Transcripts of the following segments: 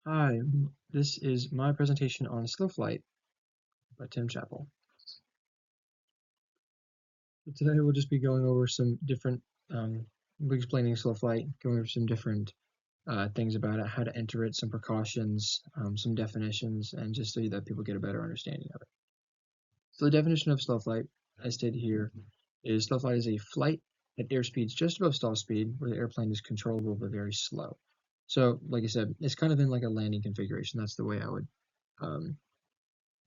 Hi, this is my presentation on Slow Flight by Tim Chappell. So today we'll just be going over some different, we'll be explaining Slow Flight, going over some different things about it, how to enter it, some precautions, some definitions, and just so that people get a better understanding of it. So the definition of slow flight, as stated here, is slow flight is a flight at airspeeds just above stall speed where the airplane is controllable but very slow. So, like I said, it's kind of in like a landing configuration. That's the way I would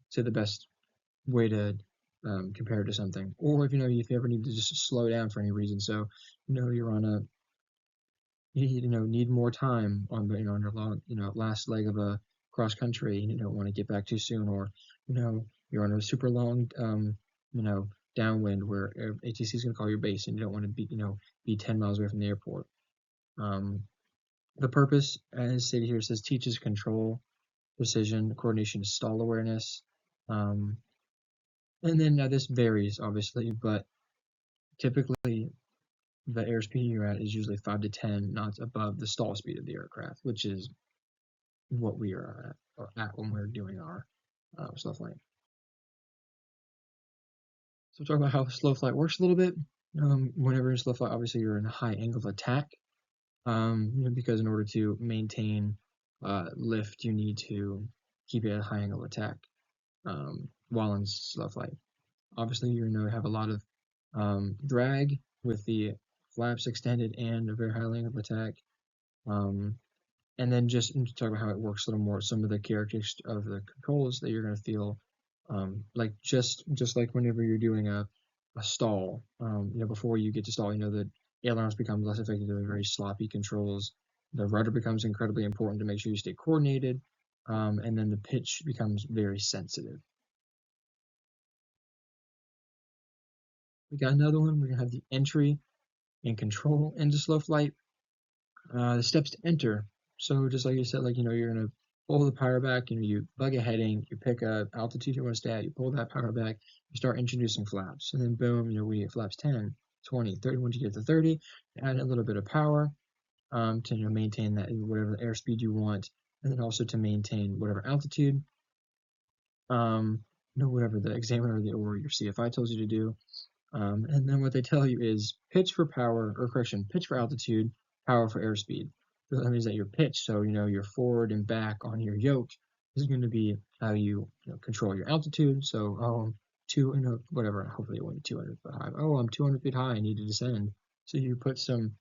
say the best way to compare it to something. Or if if you ever need to just slow down for any reason, so you're on a need more time on the on your long last leg of a cross country and you don't want to get back too soon, or you're on a super long downwind where ATC is going to call your base and you don't want to be 10 miles away from the airport. The purpose, as stated here, says teaches control, precision, coordination, stall awareness. And then now this varies obviously, but typically the airspeed you're at is usually 5 to 10 knots above the stall speed of the aircraft, which is what we are at when we're doing our slow flight. So we'll talk about how slow flight works a little bit. Whenever in slow flight, obviously you're in a high angle of attack, because in order to maintain lift, you need to keep it at a high angle of attack while in slow flight. Obviously, you have a lot of drag with the flaps extended and a very high angle of attack. And then just to talk about how it works a little more, some of the characteristics of the controls that you're going to feel, like just like whenever you're doing a stall, before you get to stall, the ailerons become less effective, they're very sloppy controls. The rudder becomes incredibly important to make sure you stay coordinated, and then the pitch becomes very sensitive. We got another one. We're gonna have the entry and control into slow flight. The steps to enter. So just like you said, you're gonna pull the power back, you bug a heading, you pick a altitude you want to stay at, you pull that power back, you start introducing flaps, and then boom, we get flaps 10, 20, 30. Once you get to 30, add a little bit of power to maintain that whatever the airspeed you want, and then also to maintain whatever altitude, whatever the examiner or your CFI tells you to do. And then what they tell you is pitch for power, or correction, pitch for altitude, power for airspeed. So that means that your pitch, so your forward and back on your yoke, is going to be how you, control your altitude. So, whatever, hopefully it won't be 200 feet high. Oh, I'm 200 feet high, I need to descend. So you put some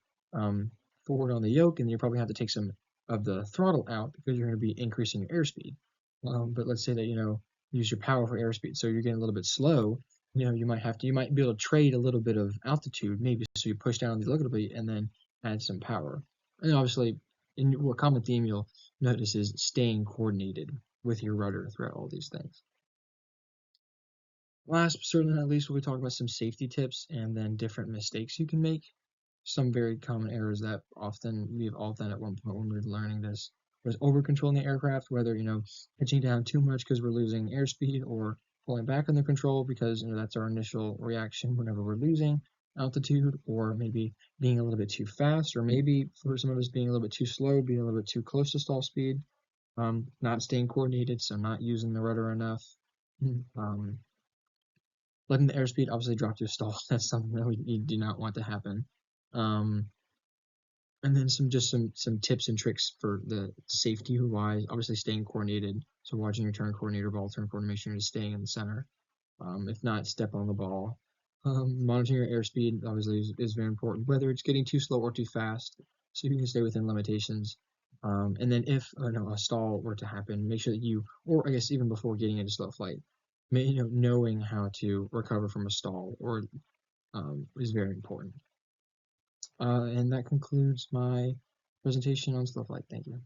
forward on the yoke, and you probably have to take some of the throttle out because you're going to be increasing your airspeed. But let's say that, use your power for airspeed. So you're getting a little bit slow, you might be able to trade a little bit of altitude, maybe, so you push down a little bit and then add some power. And obviously, in what common theme you'll notice is staying coordinated with your rudder throughout all these things. Last, but certainly not least, we'll be talking about some safety tips and then different mistakes you can make. Some very common errors that we've all done at one point when we were learning this was over controlling the aircraft, whether pitching down too much because we're losing airspeed, or pulling back on the control because that's our initial reaction whenever we're losing altitude, or maybe being a little bit too fast, or maybe for some of us being a little bit too slow, being a little bit too close to stall speed, not staying coordinated, so not using the rudder enough, letting the airspeed obviously drop to a stall. That's something that we do not want to happen. And then some tips and tricks for the safety wise. Obviously, staying coordinated. So watching your turn coordinator, ball turn coordinator, make sure you're staying in the center. If not, step on the ball. Monitoring your airspeed obviously is very important, whether it's getting too slow or too fast, so you can stay within limitations. And then if a stall were to happen, make sure that or I guess even before getting into slow flight, knowing how to recover from a stall is very important. And that concludes my presentation on slow flight. Thank you.